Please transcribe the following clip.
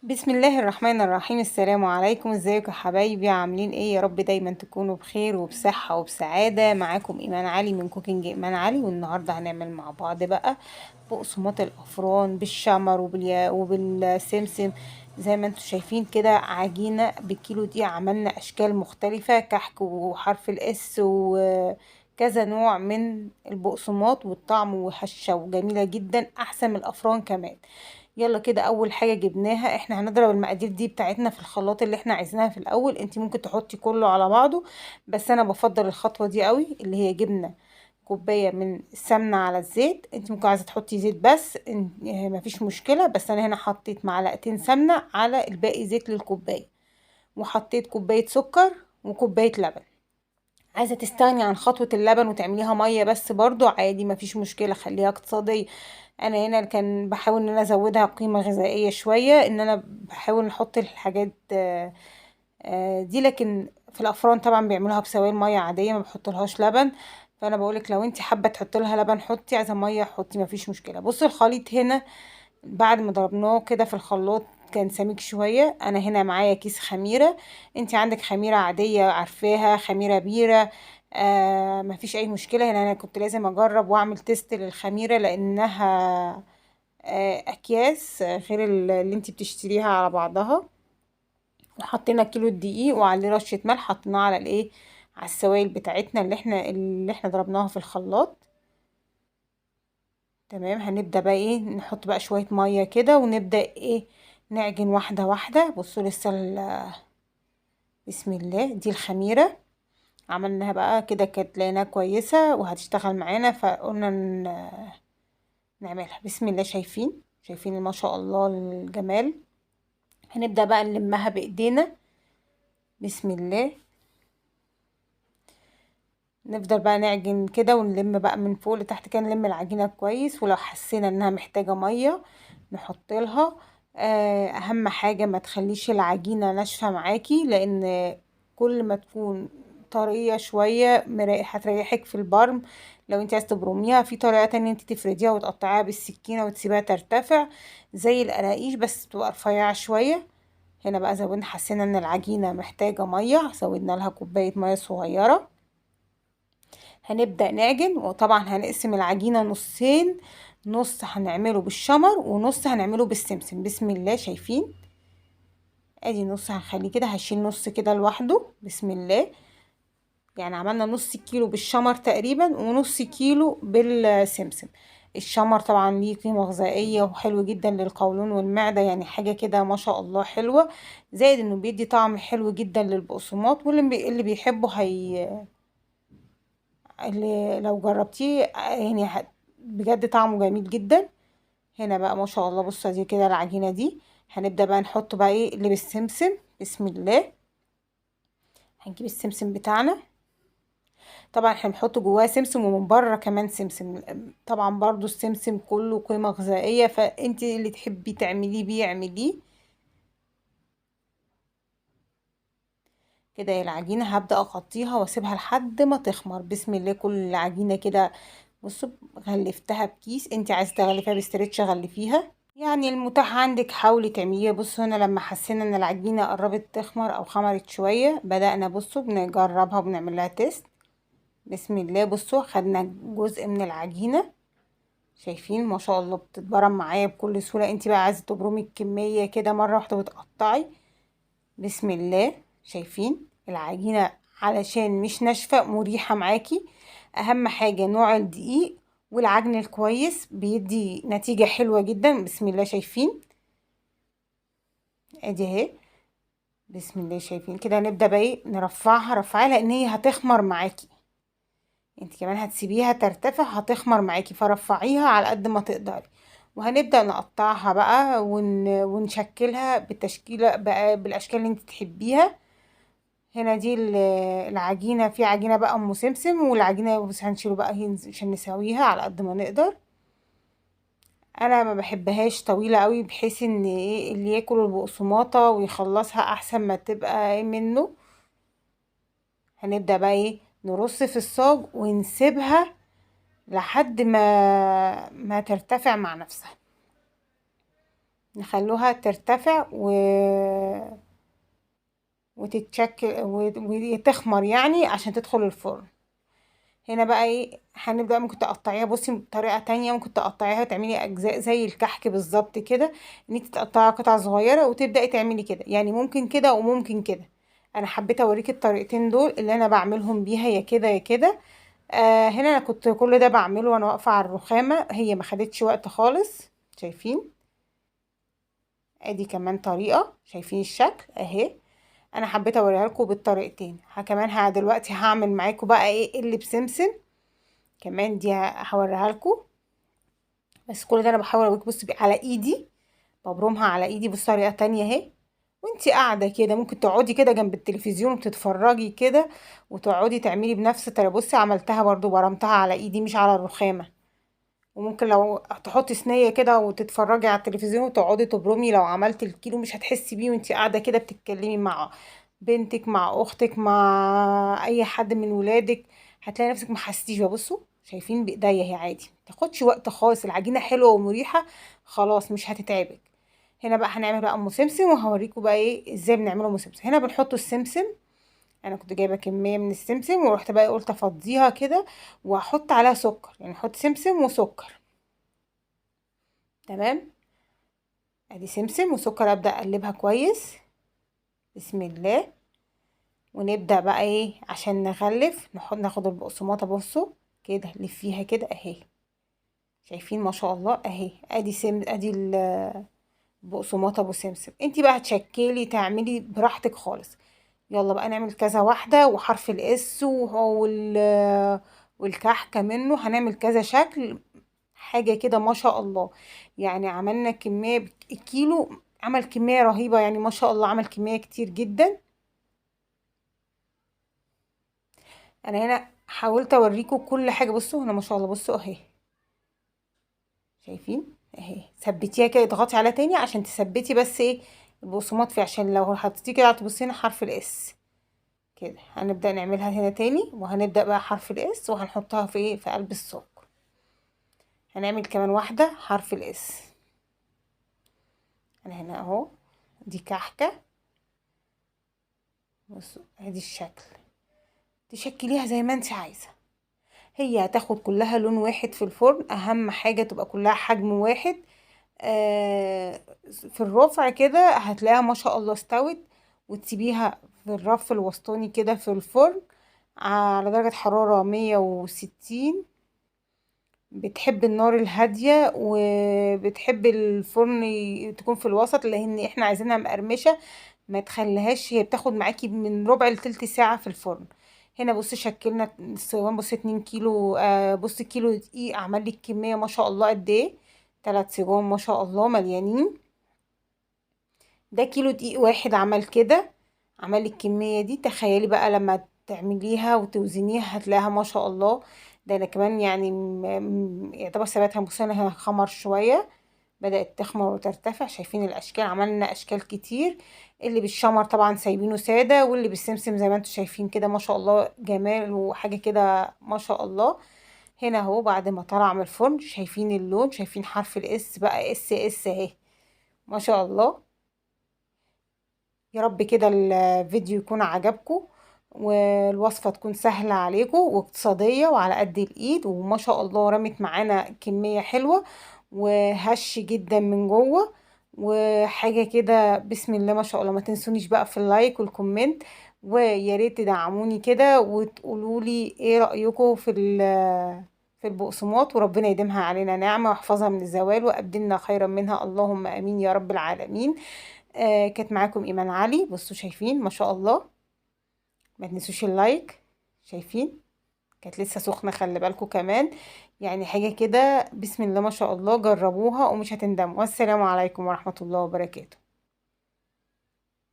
بسم الله الرحمن الرحيم. السلام عليكم، ازيكم يا حبايبي؟ عاملين ايه؟ يا رب دايما تكونوا بخير وبصحة وبسعادة. معاكم ايمان علي من كوكينج ايمان علي، والنهاردة هنعمل مع بعض بقى بقسماط الافران بالشمر وبالسمسم. زي ما انتم شايفين كده، عجينة بالكيلو دي عملنا اشكال مختلفة، كحك وحرف الاس وكذا نوع من البقسماط، والطعم وهشة وجميلة جدا، احسن من الافران كمان. يلا كده، اول حاجه جبناها، احنا هنضرب المقادير دي بتاعتنا في الخلاط اللي احنا عايزينها في الاول. انت ممكن تحطي كله على بعضه، بس انا بفضل الخطوه دي قوي، اللي هي جبنه كوبايه من السمنه على الزيت. انت ممكن عايزه تحطي زيت بس مفيش مشكله، بس انا هنا حطيت معلقتين سمنه على الباقي زيت للكوبايه، وحطيت كوبايه سكر وكوبايه لبن. عايزه تستغني عن خطوه اللبن وتعمليها ميه بس، برضو عادي مفيش مشكله، خليها اقتصاديه. انا هنا كان بحاول ان انا ازودها قيمه غذائيه شويه، ان انا بحاول احط الحاجات دي. لكن في الافران طبعا بيعملوها بسوائل ميه عاديه، ما بحطلهاش لبن. فانا بقولك لو انت حابه تحطي لها لبن حطي، عايزه ميه حطي، مفيش مشكله. بصي الخليط هنا بعد ما ضربناه كده في الخلاط كان سميك شوية. انا هنا معايا كيس خميرة، انت عندك خميرة عادية عارفاها، خميرة بيرة، مفيش اي مشكلة. هنا انا كنت لازم اجرب واعمل تيست للخميرة، لانها اكياس غير اللي انت بتشتريها على بعضها. وحطينا كيلو الدقيق وعليه رشة ملح، حطيناه على الايه، على السوائل بتاعتنا اللي احنا ضربناها في الخلاط. تمام، هنبدأ بقى ايه، نحط بقى شوية مية كده ونبدأ ايه، نعجن واحدة واحدة. بصوا لسه بسم الله، دي الخميرة عملناها بقى كده، كانت لقيناها كويسة وهتشتغل معانا، فقلنا نعملها. بسم الله، شايفين ما شاء الله الجمال. هنبدأ بقى نلمها بإيدينا، بسم الله. نفضل بقى نعجن كده ونلم بقى من فوق لتحت كده، نلم العجينة كويس، ولو حسينا انها محتاجة مية نحط لها. اهم حاجة ما تخليش العجينة ناشفة معاكي، لان كل ما تكون طرية شوية هتريحك في البرم. لو انت عايزة تبرميها في طريقة تانية، انت تفرديها وتقطعيها بالسكينة وتسيبها ترتفع زي القراقيش، بس تبقى رفيعة شوية. هنا بقى زودنا، حسينا ان العجينة محتاجة مية، زودنا لها كوباية مية صغيرة. هنبدأ نعجن، وطبعا هنقسم العجينة نصين، نص هنعمله بالشمر ونص هنعمله بالسمسم. بسم الله، شايفين؟ ادي نص هنخليه كده، هشيل نص كده لوحده، بسم الله. يعني عملنا نص كيلو بالشمر تقريبا ونص كيلو بالسمسم. الشمر طبعا ليه قيمة غذائية وحلو جدا للقولون والمعدة، يعني حاجة كده ما شاء الله حلوة، زائد انه بيدي طعم حلو جدا للبقسماط، اللي بيحبه اللي لو جربتيه يعني بجد طعمه جميل جدا. هنا بقى ما شاء الله، بصوا دي كده العجينة دي. هنبدأ بقى نحط بقى ايه اللي بالسمسم، بسم الله. هنجيب السمسم بتاعنا، طبعا احنا بنحط جواه سمسم ومن بره كمان سمسم. طبعا برضو السمسم كله قيمة غذائية، فانت اللي تحبي تعمليه بيه اعمليه. كده العجينة هبدأ اغطيها واسيبها لحد ما تخمر، بسم الله. كل العجينة كده بصوا، غلفتها بكيس، انت عايزه تغلفيها بستريتش غلفيها، يعني المتاح عندك حاولي تعمليه. بصوا هنا لما حسينا ان العجينه قربت تخمر او خمرت شويه، بدأنا بصوا بنجربها وبنعمل لها تيست. بسم الله، بصوا خدنا جزء من العجينه، شايفين ما شاء الله بتتبرم معايا بكل سهوله. انت بقى عايزه تبرمي الكميه كده مره واحده وتقطعي، بسم الله. شايفين العجينة علشان مش ناشفة مريحة معاكي. اهم حاجة نوع الدقيق والعجن الكويس بيدي نتيجة حلوة جدا، بسم الله. شايفين ادي اهي، بسم الله. شايفين كده، نبدأ بقى ايه، نرفعها رفعها لان هي هتخمر معاكي، انت كمان هتسيبيها ترتفع هتخمر معاكي، فرفعيها على قد ما تقدري. وهنبدأ نقطعها بقى ونشكلها بالتشكيلة بقى بالاشكال اللي انت تحبيها. هنا دي العجينة، في عجينة بقى ام سمسم، والعجينة بس هنشيله بقى عشان نسويها على قد ما نقدر. انا ما بحبهاش طويلة قوي، بحيث ان ايه اللي ياكل البقسماطة ويخلصها احسن ما تبقى ايه منه. هنبدأ بقى ايه، نرص في الصاج ونسيبها لحد ما ترتفع مع نفسها. نخلوها ترتفع وتتشكل وتخمر يعني عشان تدخل الفرن. هنا بقى ايه هنبدأ، ممكن تقطعيها بصي بطريقة تانية، ممكن تقطعيها وتعملي اجزاء زي الكحك بالظبط كده، ان انت تقطعيها قطع صغيرة وتبدأي تعملي كده، يعني ممكن كده وممكن كده. انا حبيت اوريكي الطريقتين دول اللي انا بعملهم بيها، يا كده يا كده. هنا انا كنت كل ده بعمله وانا واقفة على الرخامة، هي ما خدتش وقت خالص. شايفين؟ ادي كمان طريقة، شايفين الشكل اهي. انا حبيت اوريها لكم بالطريقتين. كمان دلوقتي هعمل معاكم بقى ايه اللي بسمسم كمان، دي هوريها لكم. بس كل ده انا بحاول اوريكم، بصوا على ايدي، ببرمها على ايدي. بصوا طريقه تانية اهي، وانتي قاعده كده ممكن تقعدي كده جنب التلفزيون وتتفرجي كده، وتقعدي تعملي بنفس الطريقه. بصي عملتها برضو، برمتها على ايدي مش على الرخامه. وممكن لو تحطي صينيه كده وتتفرجي على التلفزيون وتقعدي تبرمي، لو عملت الكيلو مش هتحسي بيه وانتي قاعده كده بتتكلمي مع بنتك، مع اختك، مع اي حد من ولادك، هتلاقي نفسك محستيش بقى. بصوا شايفين بايديا اهي عادي، متاخدش وقت خالص، العجينه حلوه ومريحه خلاص مش هتتعبك. هنا بقى هنعمل بقى ام سمسم، وهوريكم بقى ايه ازاي بنعمله ام سمسم. هنا بنحط السمسم، انا كنت جايبه كميه من السمسم ورحت بقى قلت افضيها كده واحط عليها سكر، يعني احط سمسم وسكر. تمام، ادي سمسم وسكر، ابدا اقلبها كويس. بسم الله. ونبدا بقى ايه عشان نغلف، ناخد البقسماطه، بصوا كده نلفيها كده اهي. شايفين ما شاء الله اهي، ادي البقسماطه ابو سمسم. انتي بقى هتشكلي تعملي براحتك خالص. يلا بقى نعمل كذا واحده، وحرف الاس والكحكه منه هنعمل كذا شكل، حاجه كده ما شاء الله. يعني عملنا كميه، الكيلو عمل كميه رهيبه، يعني ما شاء الله عمل كميه كتير جدا. انا هنا حاولت اوريكم كل حاجه، بصوا هنا ما شاء الله، بصوا اهي. شايفين اهي، ثبتيها كده، اضغطي عليها تاني عشان تثبتي بس ايه البقسماط فيه، عشان لو حطيتيه كده هتبصي هنا حرف الاس كده. هنبدا نعملها هنا تاني، وهنبدا بقى حرف الاس وهنحطها في ايه في قلب الصاج. هنعمل كمان واحده حرف الاس. انا هنا اهو، دي كحكه، بصوا ادي الشكل. تشكليها زي ما انت عايزه، هي هتاخد كلها لون واحد في الفرن، اهم حاجه تبقى كلها حجم واحد. آه في الرفع كده هتلاقيها ما شاء الله استوت، وتسيبيها في الرف الوسطاني كده في الفرن على درجة حرارة 160. بتحب النار الهادية وبتحب الفرن تكون في الوسط، لان احنا عايزينها مقرمشة، ما تخليهاش، هي بتاخد معاكي من ربع لتلت ساعة في الفرن. هنا بصي شكلنا الصوان، بصي 2 كيلو، بصي كيلو دقيق عمل لك كمية ما شاء الله قد ايه، 3 صوان ما شاء الله مليانين. ده كيلو دقيق واحد عمل كده، عمل الكمية دي. تخيلي بقى لما تعمليها وتوزنيها هتلاقيها ما شاء الله. ده انا كمان يعني يعتبر ثباتها، بصي انا خمر شوية، بدأت تخمر وترتفع. شايفين الاشكال، عملنا اشكال كتير، اللي بالشمر طبعا سايبينه سادة، واللي بالسمسم زي ما انتم شايفين كده ما شاء الله جمال وحاجة كده ما شاء الله. هنا اهو بعد ما طلع من الفرن، شايفين اللون، شايفين حرف الاس بقى اس اس اهي ما شاء الله. يا رب كده الفيديو يكون عجبكم، والوصفة تكون سهلة عليكم واقتصادية وعلى قد الإيد، وما شاء الله رمت معانا كمية حلوة وهش جدا من جوه، وحاجة كده بسم الله ما شاء الله. ما تنسونيش بقى في اللايك والكومنت، ويا ريت تدعموني كده وتقولوا لي ايه رأيكم في البقسماط، وربنا يديمها علينا نعمة ويحفظها من الزوال وأبدلنا خيرا منها، اللهم آمين يا رب العالمين. كانت معاكم ايمان علي. بصوا شايفين ما شاء الله، ما تنسوش اللايك. شايفين كانت لسه سخنه، خلي بالكم كمان، يعني حاجه كده بسم الله ما شاء الله. جربوها ومش هتندموا. والسلام عليكم ورحمه الله وبركاته.